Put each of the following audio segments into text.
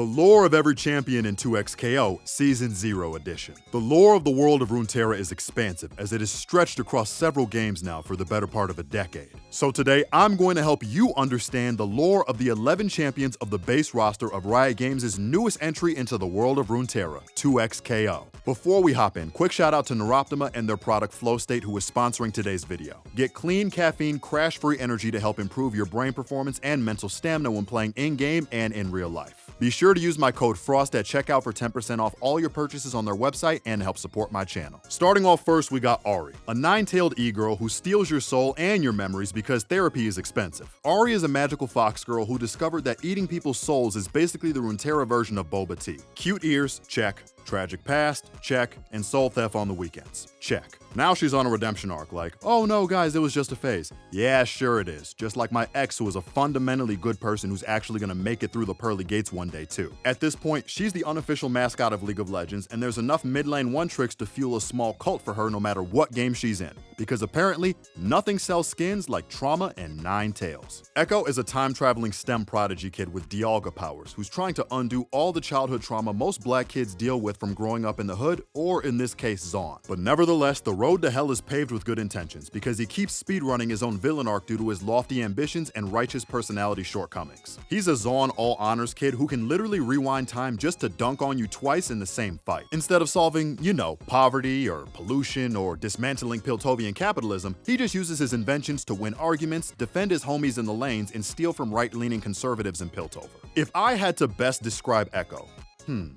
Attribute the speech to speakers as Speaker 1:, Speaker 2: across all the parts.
Speaker 1: The lore of every champion in 2XKO, Season 0 Edition. The lore of the world of Runeterra is expansive, as it is stretched across several games now for the better part of a decade. So today, I'm going to help you understand the lore of the 11 champions of the base roster of Riot Games' newest entry into the world of Runeterra, 2XKO. Before we hop in, quick shout out to Neuroptima and their product Flow State, who is sponsoring today's video. Get clean, caffeine, crash-free energy to help improve your brain performance and mental stamina when playing in-game and in real life. Be sure to use my code FROST at checkout for 10% off all your purchases on their website and help support my channel. Starting off first, we got Ahri, a nine-tailed e-girl who steals your soul and your memories because therapy is expensive. Ahri is a magical fox girl who discovered that eating people's souls is basically the Runeterra version of boba tea. Cute ears, check. Tragic past, check. And soul theft on the weekends, check. Now she's on a redemption arc like, oh no guys, it was just a phase. Yeah, sure it is. Just like my ex who is a fundamentally good person who's actually gonna make it through the pearly gates one day too. At this point, she's the unofficial mascot of League of Legends, and there's enough mid lane one tricks to fuel a small cult for her no matter what game she's in. Because apparently, nothing sells skins like trauma and nine tails. Ekko is a time-traveling STEM prodigy kid with Dialga powers who's trying to undo all the childhood trauma most black kids deal with from growing up in the hood, or in this case, Zaun. But nevertheless, the road to hell is paved with good intentions because he keeps speedrunning his own villain arc due to his lofty ambitions and righteous personality shortcomings. He's a Zaun all honors kid who can literally rewind time just to dunk on you twice in the same fight. Instead of solving, you know, poverty or pollution or dismantling Piltovian capitalism, he just uses his inventions to win arguments, defend his homies in the lanes, and steal from right-leaning conservatives in Piltover. If I had to best describe Ekko,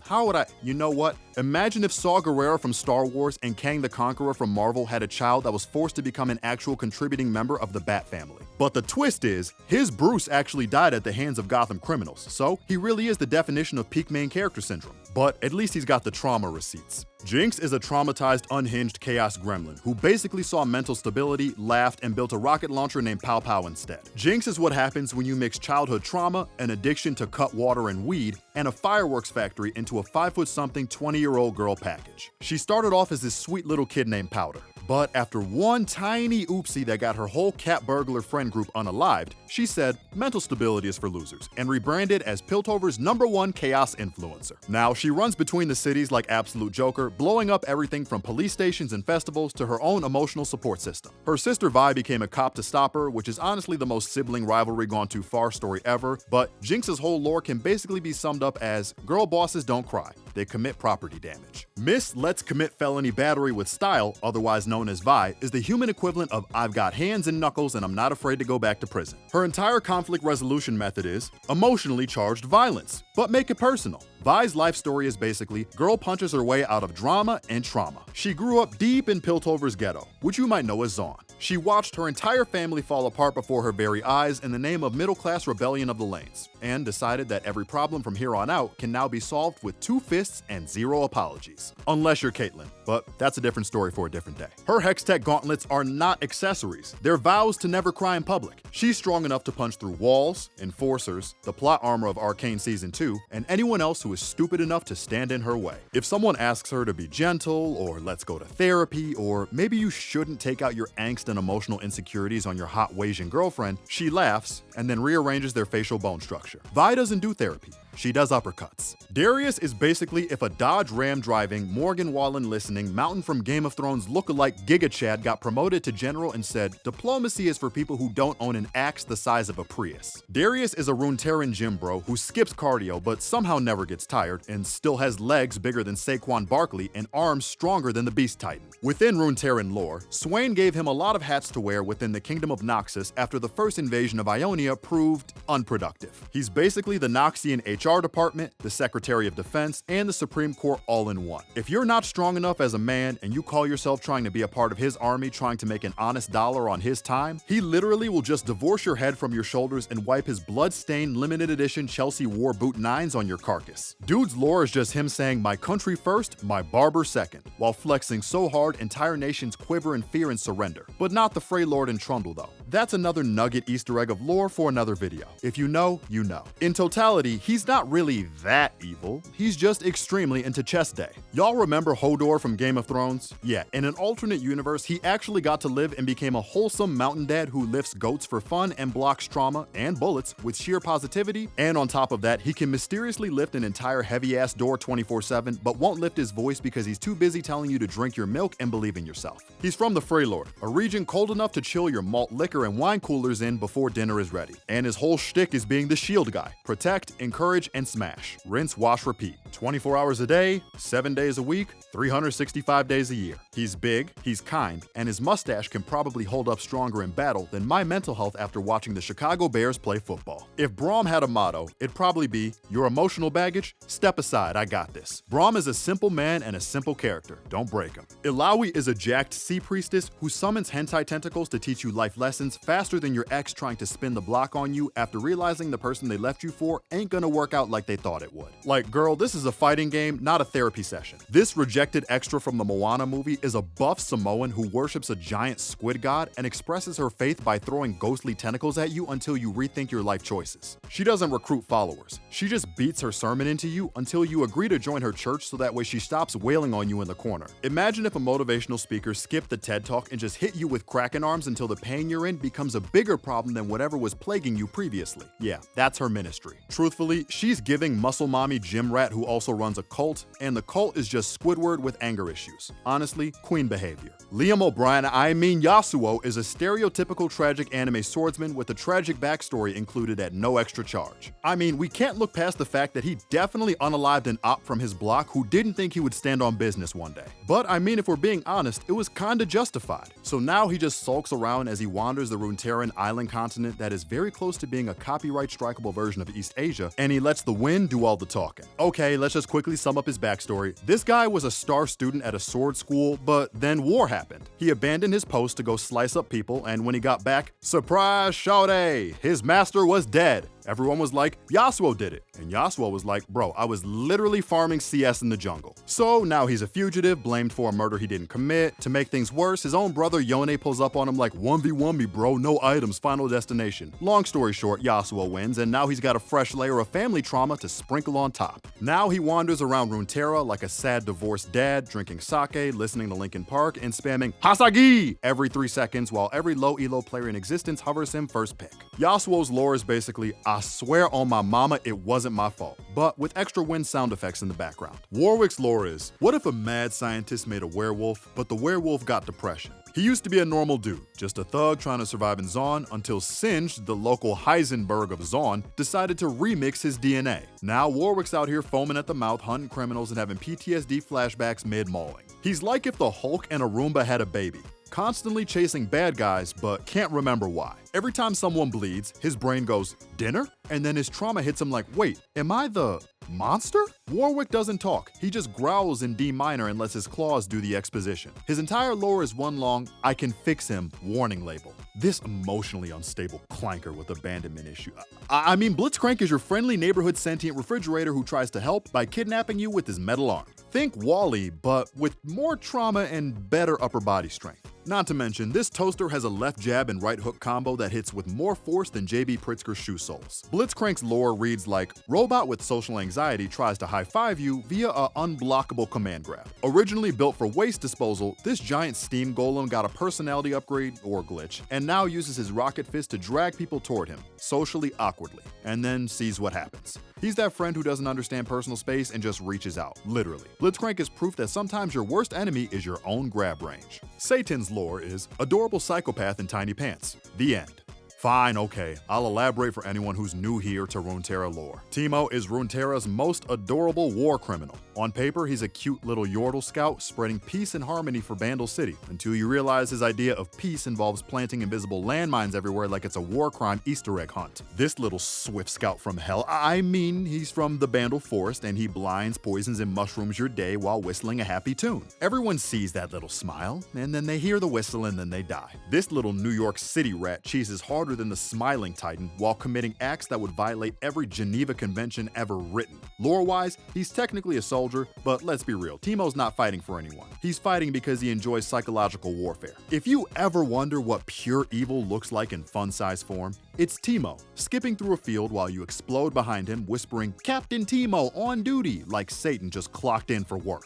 Speaker 1: how would I? You know what? Imagine if Saw Gerrera from Star Wars and Kang the Conqueror from Marvel had a child that was forced to become an actual contributing member of the Bat family. But the twist is, his Bruce actually died at the hands of Gotham criminals, so he really is the definition of peak main character syndrome. But at least he's got the trauma receipts. Jinx is a traumatized, unhinged chaos gremlin who basically saw mental stability, laughed, and built a rocket launcher named Pow Pow instead. Jinx is what happens when you mix childhood trauma, an addiction to cut water and weed, and a fireworks factory into a 5-foot-something 20-year-old girl package. She started off as this sweet little kid named Powder. But after one tiny oopsie that got her whole cat burglar friend group unalived, she said mental stability is for losers and rebranded as Piltover's #1 chaos influencer. Now, she runs between the cities like absolute Joker, blowing up everything from police stations and festivals to her own emotional support system. Her sister Vi became a cop to stop her, which is honestly the most sibling rivalry gone too far story ever, but Jinx's whole lore can basically be summed up as girl bosses don't cry, they commit property damage. Miss Let's Commit Felony Battery with Style, otherwise known as Vi, is the human equivalent of I've got hands and knuckles and I'm not afraid to go back to prison. Her entire conflict resolution method is emotionally charged violence, but make it personal. Vi's life story is basically, girl punches her way out of drama and trauma. She grew up deep in Piltover's ghetto, which you might know as Zaun. She watched her entire family fall apart before her very eyes in the name of middle-class rebellion of the lanes, and decided that every problem from here on out can now be solved with 2 fists and 0 apologies. Unless you're Caitlyn, but that's a different story for a different day. Her Hextech gauntlets are not accessories, they're vows to never cry in public. She's strong enough to punch through walls, enforcers, the plot armor of Arcane Season 2, and anyone else who is stupid enough to stand in her way. If someone asks her to be gentle, or let's go to therapy, or maybe you shouldn't take out your angst and emotional insecurities on your hot Wasian girlfriend, she laughs and then rearranges their facial bone structure. Vi doesn't do therapy. She does uppercuts. Darius is basically if a Dodge Ram driving, Morgan Wallen listening, Mountain from Game of Thrones lookalike Giga Chad got promoted to general and said, diplomacy is for people who don't own an axe the size of a Prius. Darius is a Runeterran gym bro who skips cardio but somehow never gets tired and still has legs bigger than Saquon Barkley and arms stronger than the Beast Titan. Within Runeterran lore, Swain gave him a lot of hats to wear within the Kingdom of Noxus after the first invasion of Ionia proved unproductive. He's basically the Noxian HR department, the Secretary of Defense, and the Supreme Court all in one. If you're not strong enough as a man and you call yourself trying to be a part of his army trying to make an honest dollar on his time, he literally will just divorce your head from your shoulders and wipe his blood-stained limited edition Chelsea War Boot 9s on your carcass. Dude's lore is just him saying my country first, my barber second, while flexing so hard entire nations quiver in fear and surrender. But not the Freylord and Trundle though. That's another nugget Easter egg of lore for another video. If you know, you know. In totality, he's not really that evil, he's just extremely into chess day. Y'all remember Hodor from Game of Thrones? Yeah, in an alternate universe, he actually got to live and became a wholesome mountain dad who lifts goats for fun and blocks trauma and bullets with sheer positivity, and on top of that, he can mysteriously lift an entire heavy-ass door 24/7, but won't lift his voice because he's too busy telling you to drink your milk and believe in yourself. He's from the Freylord, a region cold enough to chill your malt liquor and wine coolers in before dinner is ready. And his whole shtick is being the shield guy. Protect, encourage, and smash. Rinse, wash, repeat. 24 hours a day, 7 days a week, 365 days a year. He's big, he's kind, and his mustache can probably hold up stronger in battle than my mental health after watching the Chicago Bears play football. If Braum had a motto, it'd probably be, your emotional baggage, step aside, I got this. Braum is a simple man and a simple character. Don't break him. Illaoi is a jacked sea priestess who summons hentai tentacles to teach you life lessons faster than your ex trying to spin the block on you after realizing the person they left you for ain't gonna work out like they thought it would. Like, girl, this is a fighting game, not a therapy session. This rejected extra from the Moana movie is a buff Samoan who worships a giant squid god and expresses her faith by throwing ghostly tentacles at you until you rethink your life choices. She doesn't recruit followers. She just beats her sermon into you until you agree to join her church so that way she stops wailing on you in the corner. Imagine if a motivational speaker skipped the TED Talk and just hit you with Kraken arms until the pain you're in becomes a bigger problem than whatever was plaguing you previously. Yeah, that's her ministry. Truthfully, she's giving muscle mommy gym rat who also runs a cult, and the cult is just Squidward with anger issues. Honestly, queen behavior. Liam O'Brien, I mean Yasuo, is a stereotypical tragic anime swordsman with a tragic backstory included at no extra charge. I mean, we can't look past the fact that he definitely unalived an op from his block who didn't think he would stand on business one day. But I mean, if we're being honest, it was kinda justified. So now he just sulks around as he wanders the Runeterran island continent that is very close to being a copyright strikeable version of East Asia, and he lets the wind do all the talking. Okay, let's just quickly sum up his backstory. This guy was a star student at a sword school, but then war happened. He abandoned his post to go slice up people, and when he got back, surprise, shawty, his master was dead. Everyone was like, Yasuo did it. And Yasuo was like, bro, I was literally farming CS in the jungle. So now he's a fugitive, blamed for a murder he didn't commit. To make things worse, his own brother Yone pulls up on him like, 1v1 me bro, no items, final destination. Long story short, Yasuo wins, and now he's got a fresh layer of family trauma to sprinkle on top. Now he wanders around Runeterra like a sad divorced dad, drinking sake, listening to Linkin Park, and spamming Hasagi every 3 seconds while every low elo player in existence hovers him first pick. Yasuo's lore is basically, I swear on my mama it wasn't my fault, but with extra wind sound effects in the background. Warwick's lore is, what if a mad scientist made a werewolf, but the werewolf got depression? He used to be a normal dude, just a thug trying to survive in Zaun until Singed, the local Heisenberg of Zaun, decided to remix his DNA. Now Warwick's out here foaming at the mouth, hunting criminals and having PTSD flashbacks mid-mauling. He's like if the Hulk and a Roomba had a baby. Constantly chasing bad guys, but can't remember why. Every time someone bleeds, his brain goes, dinner? And then his trauma hits him like, wait, am I the monster? Warwick doesn't talk, he just growls in D minor and lets his claws do the exposition. His entire lore is one long, I can fix him, warning label. This emotionally unstable clanker with abandonment issue. I mean, Blitzcrank is your friendly neighborhood sentient refrigerator who tries to help by kidnapping you with his metal arm. Think Wall-E, but with more trauma and better upper body strength. Not to mention, this toaster has a left jab and right hook combo that hits with more force than JB Pritzker's shoe soles. Blitzcrank's lore reads like, robot with social anxiety tries to high-five you via a unblockable command grab. Originally built for waste disposal, this giant steam golem got a personality upgrade, or glitch, and now uses his rocket fist to drag people toward him, socially awkwardly, and then sees what happens. He's that friend who doesn't understand personal space and just reaches out, literally. Blitzcrank is proof that sometimes your worst enemy is your own grab range. Satan's lore is adorable psychopath in tiny pants. The end. Fine, okay, I'll elaborate for anyone who's new here to Runeterra lore. Teemo is Runeterra's most adorable war criminal. On paper, he's a cute little Yordle scout spreading peace and harmony for Bandle City, until you realize his idea of peace involves planting invisible landmines everywhere like it's a war crime Easter egg hunt. This little swift scout from hell, I mean, he's from the Bandle Forest and he blinds, poisons, and mushrooms your day while whistling a happy tune. Everyone sees that little smile, and then they hear the whistle and then they die. This little New York City rat cheeses harder harder than the Smiling Titan while committing acts that would violate every Geneva Convention ever written. Lore-wise, he's technically a soldier, but let's be real, Teemo's not fighting for anyone. He's fighting because he enjoys psychological warfare. If you ever wonder what pure evil looks like in fun-size form, it's Teemo, skipping through a field while you explode behind him, whispering, "Captain Teemo on duty," like Satan just clocked in for work.